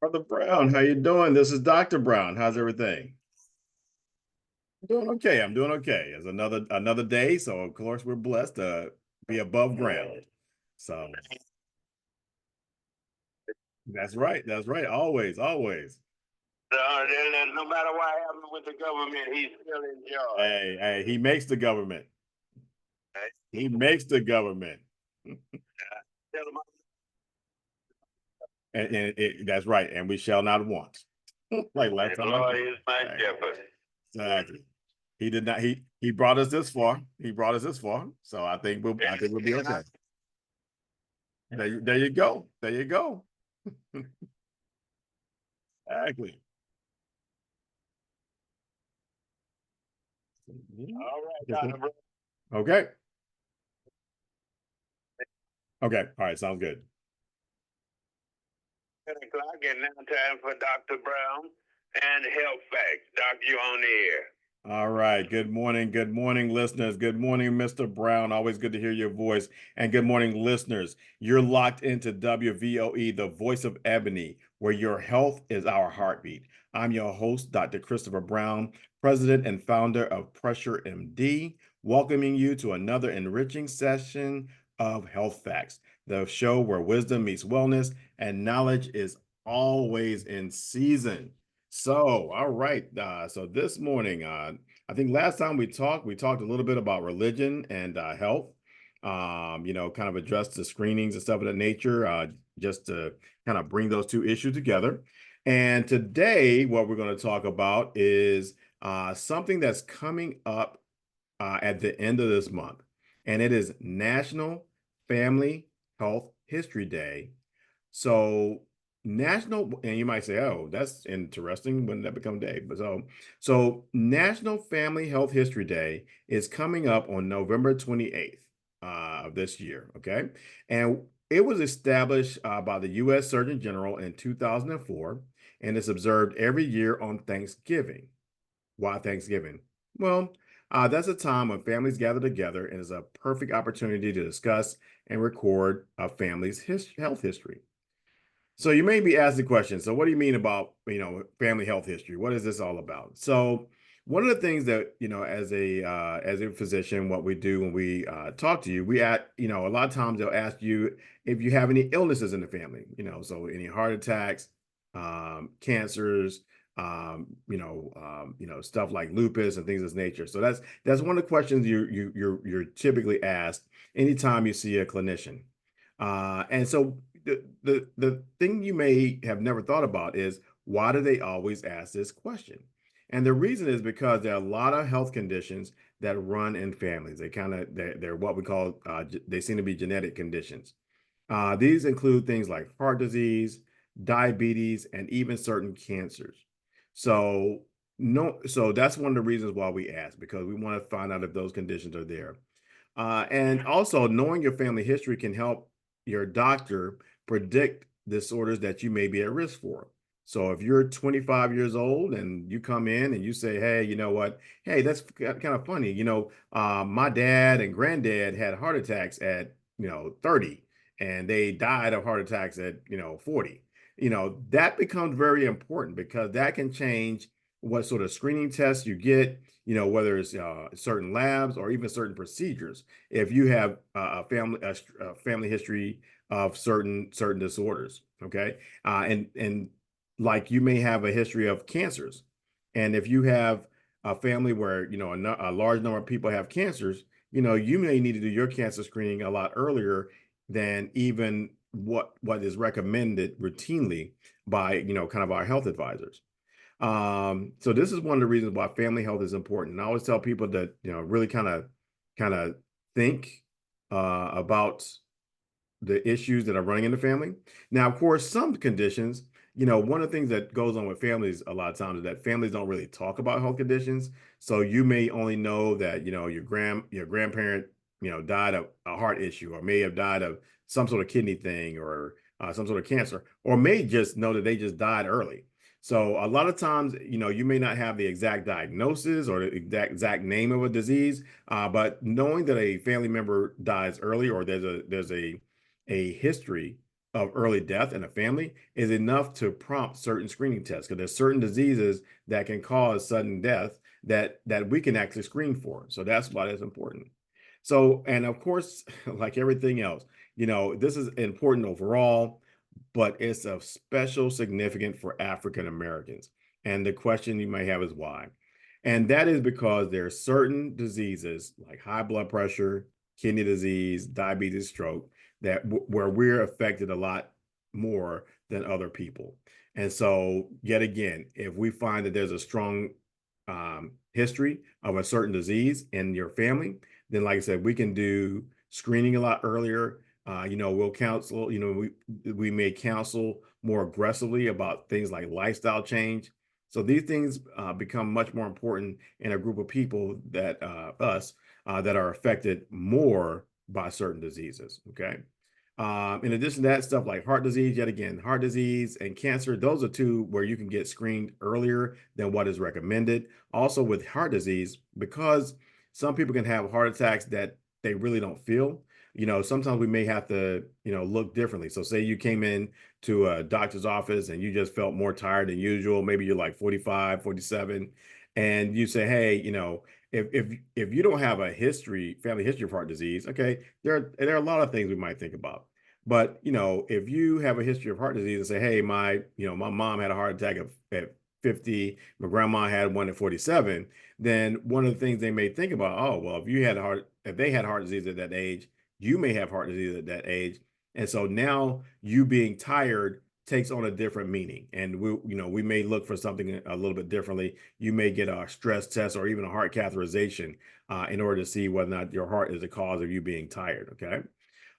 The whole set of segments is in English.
Brother Brown, how you doing? This is Dr. Brown. How's everything? Doing okay. I'm doing okay. It's another day, so of course we're blessed to be above ground. So that's right. That's right. Always, always. No matter what happens with the government, he's still in charge. Hey, he makes the government. He makes the government. That's right. And we shall not want. Like last time. Lord is my shepherd. Exactly. He did not. He brought us this far. He brought us this far. So I think we'll be okay. There you go. There you go. Exactly. All right, Dr. Brown. Okay. Okay. All right. Sounds good. 10 o'clock, and now time for Dr. Brown and Health Facts. Doctor, you on the air. All right. Good morning. Good morning, listeners. Good morning, Mr. Brown. Always good to hear your voice. And good morning, listeners. You're locked into WVOE, the voice of Ebony, where your health is our heartbeat. I'm your host, Dr. Christopher Brown, president and founder of Pressure MD, welcoming you to another enriching session of Health Facts, the show where wisdom meets wellness and knowledge is always in season. So, all right. So this morning, I think last time we talked a little bit about religion and health. Kind of addressed the screenings and stuff of that nature, just to kind of bring those two issues together. And today, what we're going to talk about is something that's coming up at the end of this month, and it is National Family Health History Day. So national, and you might say, "Oh, that's interesting. When did that become a day?" But so National Family Health History Day is coming up on November 28th of this year. Okay, and it was established by the U.S. Surgeon General in 2004, and it's observed every year on Thanksgiving. Why Thanksgiving? Well, that's a time when families gather together and is a perfect opportunity to discuss and record a family's health history. So you may be asked the question, so what do you mean about, family health history? What is this all about? So one of the things that, as a physician, what we do when we talk to you, a lot of times they'll ask you if you have any illnesses in the family, so any heart attacks, cancers, stuff like lupus and things of this nature. So that's one of the questions you're typically asked anytime you see a clinician. And so the thing you may have never thought about is, why do they always ask this question? And the reason is because there are a lot of health conditions that run in families. They're what we call they seem to be genetic conditions. These include things like heart disease, diabetes, and even certain cancers. So no, so that's one of the reasons why we ask, because we want to find out if those conditions are there. And also, knowing your family history can help your doctor predict disorders that you may be at risk for. So if you're 25 years old and you come in and you say, "Hey, you know what? Hey, that's kind of funny. My dad and granddad had heart attacks at 30, and they died of heart attacks at 40." That becomes very important, because that can change what sort of screening tests you get, whether it's certain labs or even certain procedures, if you have a family history of certain disorders. Okay, and like, you may have a history of cancers, and if you have a family where a large number of people have cancers, you may need to do your cancer screening a lot earlier than even what is recommended routinely by kind of our health advisors. So this is one of the reasons why family health is important. And I always tell people that, really kind of think about the issues that are running in the family. Now, of course, some conditions, one of the things that goes on with families a lot of times is that families don't really talk about health conditions. So you may only know that, your grandparent, died of a heart issue, or may have died of some sort of kidney thing, or some sort of cancer, or may just know that they just died early. So a lot of times, you may not have the exact diagnosis or the exact name of a disease, but knowing that a family member dies early, or there's a history of early death in a family is enough to prompt certain screening tests because there's certain diseases that can cause sudden death that we can actually screen for. So that's why that's important. So, and of course, like everything else, this is important overall, but it's of special significance for African Americans. And the question you may have is why? And that is because there are certain diseases like high blood pressure, kidney disease, diabetes, stroke, where we're affected a lot more than other people. And so, yet again, if we find that there's a strong history of a certain disease in your family, then, like I said, we can do screening a lot earlier. We'll counsel, we may counsel more aggressively about things like lifestyle change. So these things become much more important in a group of people that that are affected more by certain diseases. Okay. In addition to that, stuff like heart disease, yet again, heart disease and cancer, those are two where you can get screened earlier than what is recommended. Also, with heart disease, because some people can have heart attacks that they really don't feel. Sometimes we may have to, look differently. So say you came in to a doctor's office and you just felt more tired than usual. Maybe you're like 45, 47, and you say, hey, if you don't have a family history of heart disease, okay, there are a lot of things we might think about. But if you have a history of heart disease and say, hey, my mom had a heart attack at 50, my grandma had one at 47, then one of the things they may think about, oh, well, if they had heart disease at that age, you may have heart disease at that age. And so now you being tired takes on a different meaning. And we may look for something a little bit differently. You may get a stress test or even a heart catheterization in order to see whether or not your heart is the cause of you being tired. Okay.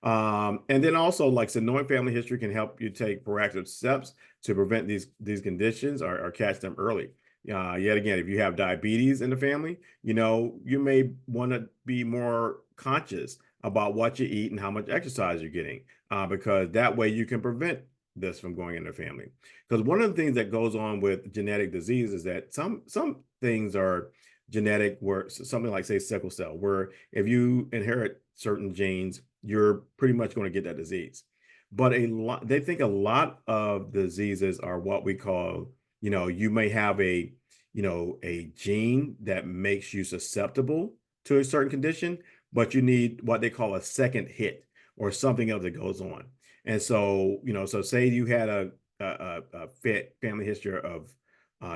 And then also, like I said, knowing family history can help you take proactive steps to prevent these conditions or catch them early. Yet again, if you have diabetes in the family, you may want to be more conscious about what you eat and how much exercise you're getting, because that way you can prevent this from going in the family. Because one of the things that goes on with genetic disease is that some things are genetic, where something like, say, sickle cell, where if you inherit certain genes, you're pretty much going to get that disease. But they think a lot of diseases are what we call, you may have a gene that makes you susceptible to a certain condition, but you need what they call a second hit or something else that goes on. And so, so say you had a family history of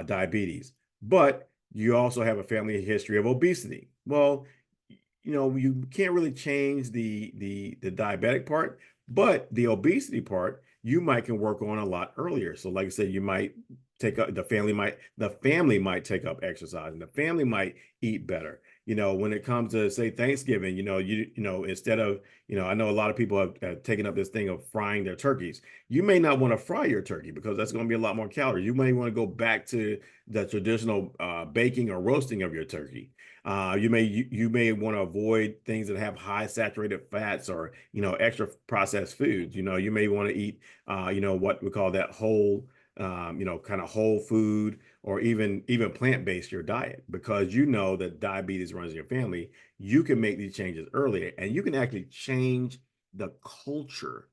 diabetes, but you also have a family history of obesity. Well, you can't really change the diabetic part, but the obesity part you might can work on a lot earlier. So like I said, you might take up the family might take up exercise, and the family might eat better. When it comes to, say, Thanksgiving, instead of, I know a lot of people have taken up this thing of frying their turkeys. You may not want to fry your turkey because that's going to be a lot more calories. You may want to go back to the traditional baking or roasting of your turkey. You may want to avoid things that have high saturated fats or extra processed foods. You may want to eat what we call that whole kind of whole food, or even plant-based your diet, because that diabetes runs in your family. You can make these changes earlier, and you can actually change the culture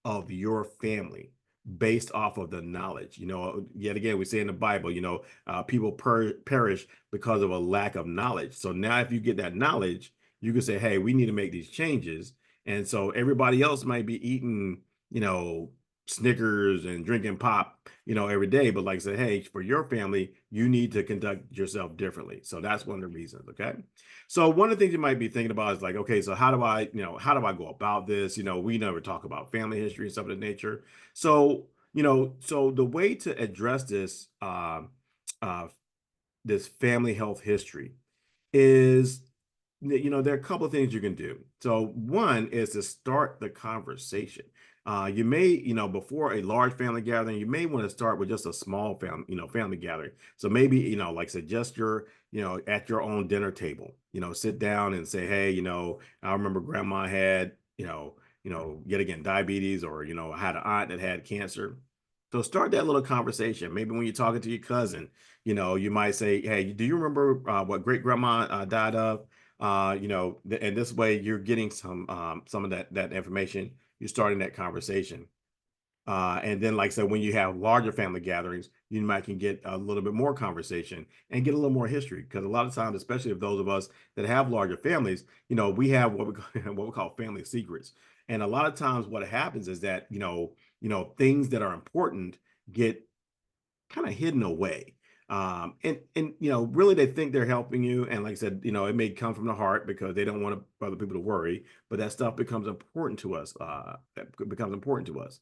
of your family based off of the knowledge. Yet again, we say in the Bible, people perish because of a lack of knowledge. So now if you get that knowledge, you can say, hey, we need to make these changes. And so everybody else might be eating, Snickers and drinking pop, every day. But like I said, hey, for your family, you need to conduct yourself differently. So that's one of the reasons. Okay. So one of the things you might be thinking about is like, okay, so how do I go about this? We never talk about family history and stuff of that nature. So, so the way to address uh, this family health history is, there are a couple of things you can do. So one is to start the conversation. You may, before a large family gathering, you may want to start with just a small family gathering. So maybe, like I said, just at your own dinner table, sit down and say, hey, I remember grandma had, yet again, diabetes, or, I had an aunt that had cancer. So start that little conversation. Maybe when you're talking to your cousin, you might say, hey, do you remember what great grandma died of? And this way you're getting some of that information. You're starting that conversation. And then, like I said, when you have larger family gatherings, you might can get a little bit more conversation and get a little more history. Because a lot of times, especially if those of us that have larger families, we have what we call, what we call family secrets. And a lot of times, what happens is that things that are important get kind of hidden away. And really they think they're helping you. And like I said, it may come from the heart because they don't want other people to worry, but that stuff becomes important to us. That becomes important to us.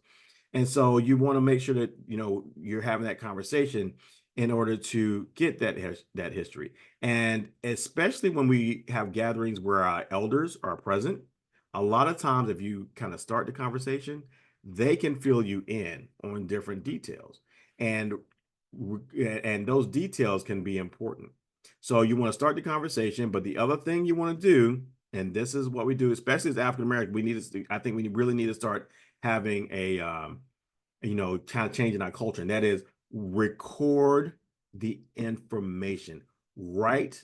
And so you want to make sure that you're having that conversation in order to get that history. And especially when we have gatherings where our elders are present, a lot of times if you kind of start the conversation, they can fill you in on different details. And and those details can be important. So you want to start the conversation, but the other thing you want to do, and this is what we do, especially as African American, I think we really need to start having a kind of changing our culture, and that is record the information. Write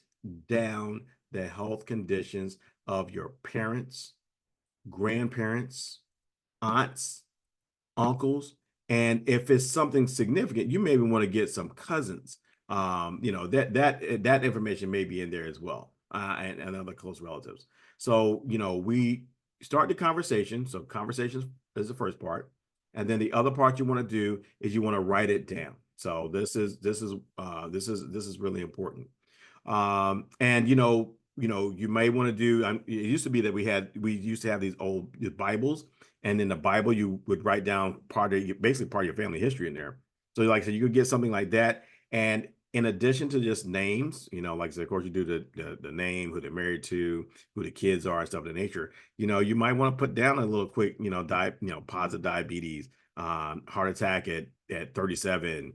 down the health conditions of your parents, grandparents, aunts, uncles, and if it's something significant, you maybe want to get some cousins. That information may be in there as well, and other close relatives. So we start the conversation. So conversations is the first part, and then the other part you want to do is you want to write it down. So this is really important. And you may want to do. It used to be that we used to have these Bibles, and in the Bible you would write down basically part of your family history in there. So like I said, you could get something like that, and in addition to just names, like I said, of course you do the name, who they're married to, who the kids are, and stuff of the nature. You might want to put down a little quick, positive diabetes, heart attack at 37,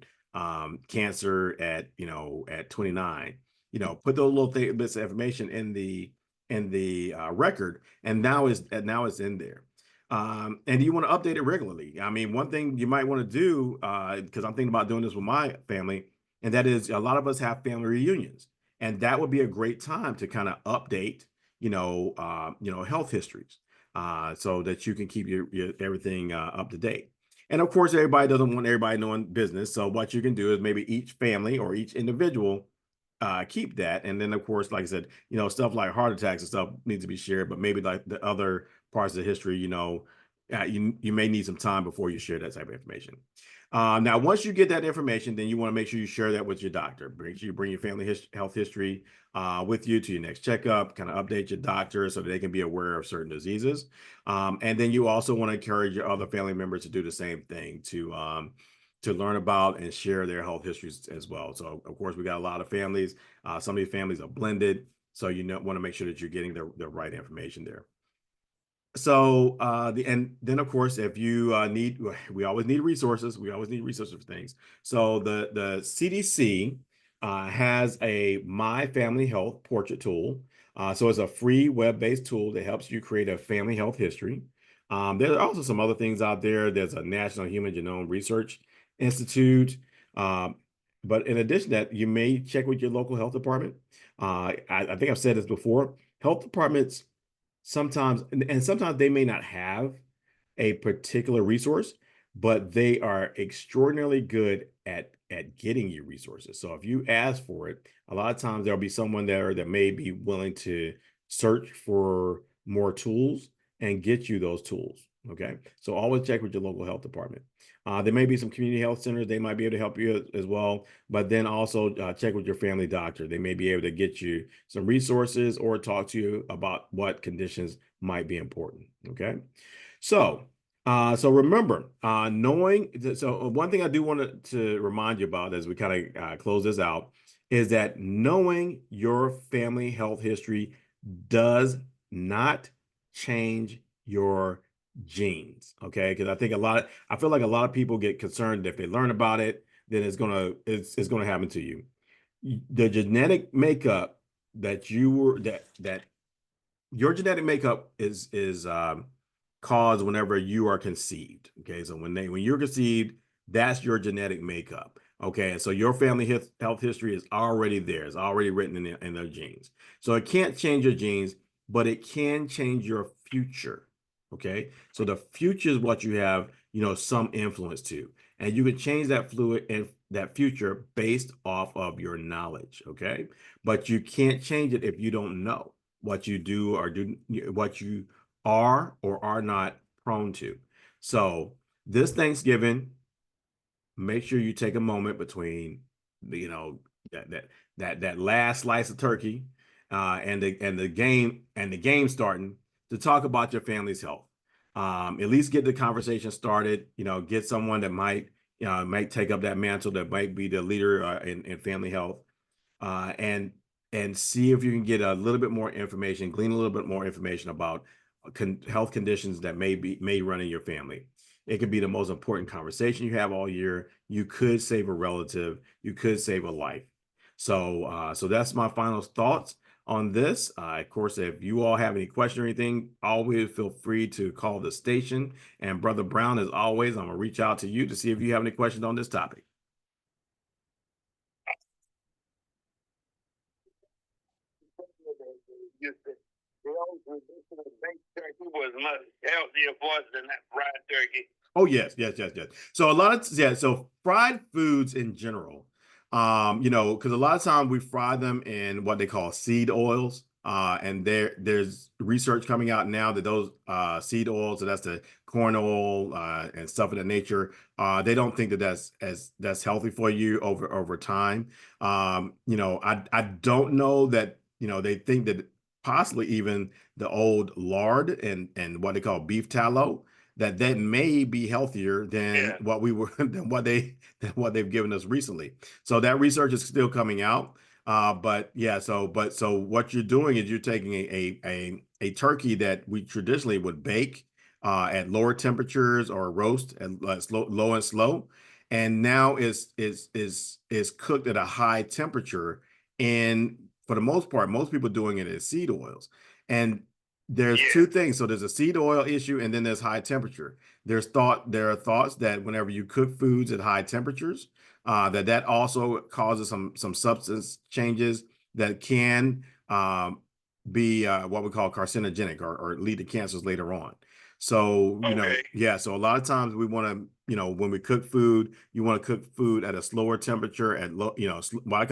cancer at 29. Put those little bits of information in the record, and now it's in there. And you want to update it regularly. I mean, one thing you might want to do, because I'm thinking about doing this with my family, and that is a lot of us have family reunions, and that would be a great time to kind of update, health histories, so that you can keep your everything up to date. And of course, everybody doesn't want everybody knowing business. So what you can do is maybe each family or each individual keep that. And then, of course, like I said, stuff like heart attacks and stuff needs to be shared, but maybe like the other parts of history, you may need some time before you share that type of information. Now, once you get that information, then you want to make sure you share that with your doctor. Make sure you bring your family health history with you to your next checkup, kind of update your doctor so that they can be aware of certain diseases. And then you also want to encourage your other family members to do the same thing, to learn about and share their health histories as well. So, of course, we got a lot of families. Some of these families are blended. So you want to make sure that you're getting the right information there. So and then of course, if you we always need resources. We always need resources for things. So the CDC has a My Family Health Portrait tool. So it's a free web-based tool that helps you create a family health history. There are also some other things out there. There's a National Human Genome Research Institute. But in addition to that, you may check with your local health department. I think I've said this before. Health departments sometimes, and sometimes they may not have a particular resource, but they are extraordinarily good at getting you resources. So if you ask for it, a lot of times there'll be someone there that may be willing to search for more tools and get you those tools. Okay, so always check with your local health department. There may be some community health centers, they might be able to help you as well, but then also check with your family doctor. They may be able to get you some resources or talk to you about what conditions might be important. Okay, so so remember, so one thing I do want to remind you about as we kind of close this out is that knowing your family health history does not change your genes. Okay, because I feel like a lot of people get concerned if they learn about it, then it's gonna happen to you. The genetic makeup that your genetic makeup is caused whenever you are conceived. Okay, so when you're conceived, that's your genetic makeup. Okay, so your family health history is already there. It's already written in their genes. So it can't change your genes, but it can change your future. Okay, so the future is what you have some influence to. And you can change that fluid and that future based off of your knowledge, okay? But you can't change it if you don't know what you do or do what you are or are not prone to. So this Thanksgiving, make sure you take a moment between that that last slice of turkey and the game starting to talk about your family's health. At least get the conversation started. Get someone that might take up that mantle, that might be the leader in family health, and see if you can get a little bit more information, glean a little bit more information about health conditions that may run in your family. It could be the most important conversation you have all year. You could save a relative. You could save a life. So that's my final thoughts on this. Of course, if you all have any question or anything, always feel free to call the station. And Brother Brown, as always, I'm gonna reach out to you to see if you have any questions on this topic. Baked turkey was much healthier for us than that fried turkey. Oh yes, yes, yes, yes. So a lot of so fried foods in general, because a lot of times we fry them in what they call seed oils. And there's research coming out now that those seed oils, so that's the corn oil and stuff of that nature, they don't think that that's healthy for you over time. I don't know that they think that possibly even the old lard and what they call beef tallow, that may be healthier than Yeah. what we were than what they've given us recently. So that research is still coming out. But yeah, so what you're doing is you're taking a turkey that we traditionally would bake at lower temperatures or roast at low and slow, and now is cooked at a high temperature. And for the most part, most people doing it as seed oils. And there's Yeah. two things. So there's a seed oil issue, and then there's high temperature. There are thoughts that whenever you cook foods at high temperatures, that also causes some substance changes that can be what we call carcinogenic or lead to cancers later on. So, Okay. yeah, so a lot of times we want to, when we cook food, you want to cook food at a slower temperature at low, what I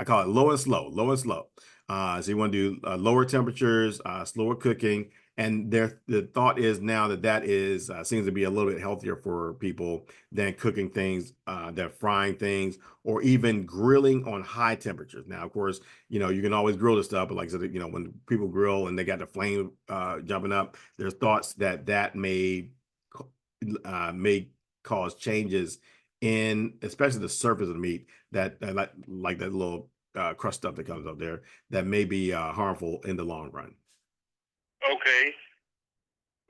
call it low and slow, low and slow. So you want to do lower temperatures, slower cooking, and the thought is now that is seems to be a little bit healthier for people than cooking things, than frying things, or even grilling on high temperatures. Now, of course, you can always grill the stuff, but like I said, when people grill and they got the flame jumping up, there's thoughts that may cause changes in especially the surface of the meat that like that little crust stuff that comes up there that may be harmful in the long run. Okay.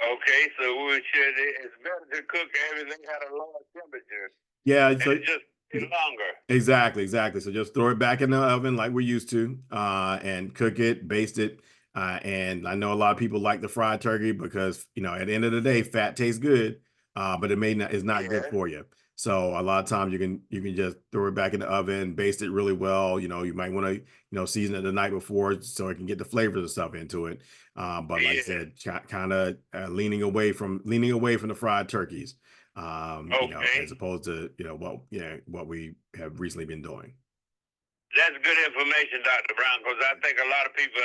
Okay. So we should. It's better to cook everything at a lower temperature, Yeah, and so it's just longer. exactly. So just throw it back in the oven like we're used to, and cook it, baste it. And I know a lot of people like the fried turkey because, at the end of the day, fat tastes good, but it may not is not good Yeah. for you. So a lot of times you can just throw it back in the oven, baste it really well. You might want to, season it the night before so it can get the flavors and stuff into it. But like I Yeah. said, kind of leaning away from the fried turkeys, Okay. as opposed to, what we have recently been doing. That's good information, Dr. Brown, because I think a lot of people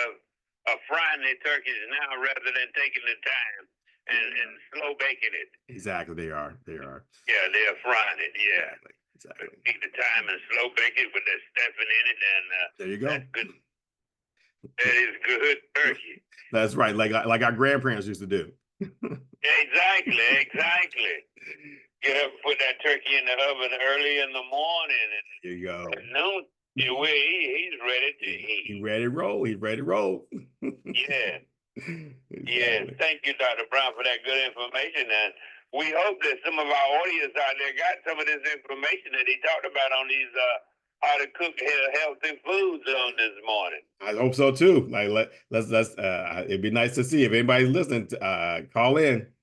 are frying their turkeys now rather than taking the time and slow baking it. Exactly, they are. They are. Yeah, they're frying it. Yeah. Exactly. Take the time and slow bake it with that stuffing in it, and There you go. that's good. That is good turkey. That's right. Like our grandparents used to do. Exactly, exactly. Get up, put that turkey in the oven early in the morning, and There you go. at noon, he's ready to eat. He's ready to roll. He's ready to roll. Yeah. Exactly. Yeah, thank you, Dr. Brown, for that good information. And we hope that some of our audience out there got some of this information that he talked about on these how to cook healthy foods on this morning. I hope so too. Like let's it'd be nice to see if anybody's listening to, call in.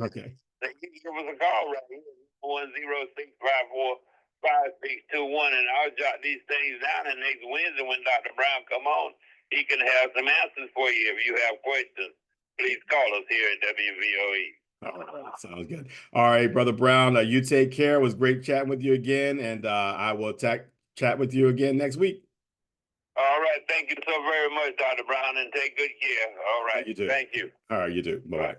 Okay. Give us a call right here, 1-654-5621, and I'll jot these things down. And next Wednesday, when Dr. Brown come on, he can have some answers for you. If you have questions, please call us here at WVOE. All right, sounds good. All right, Brother Brown, you take care. It was great chatting with you again, and I will chat with you again next week. All right. Thank you so very much, Dr. Brown, and take good care. All right. You too. Thank you. All right, you too. Bye-bye.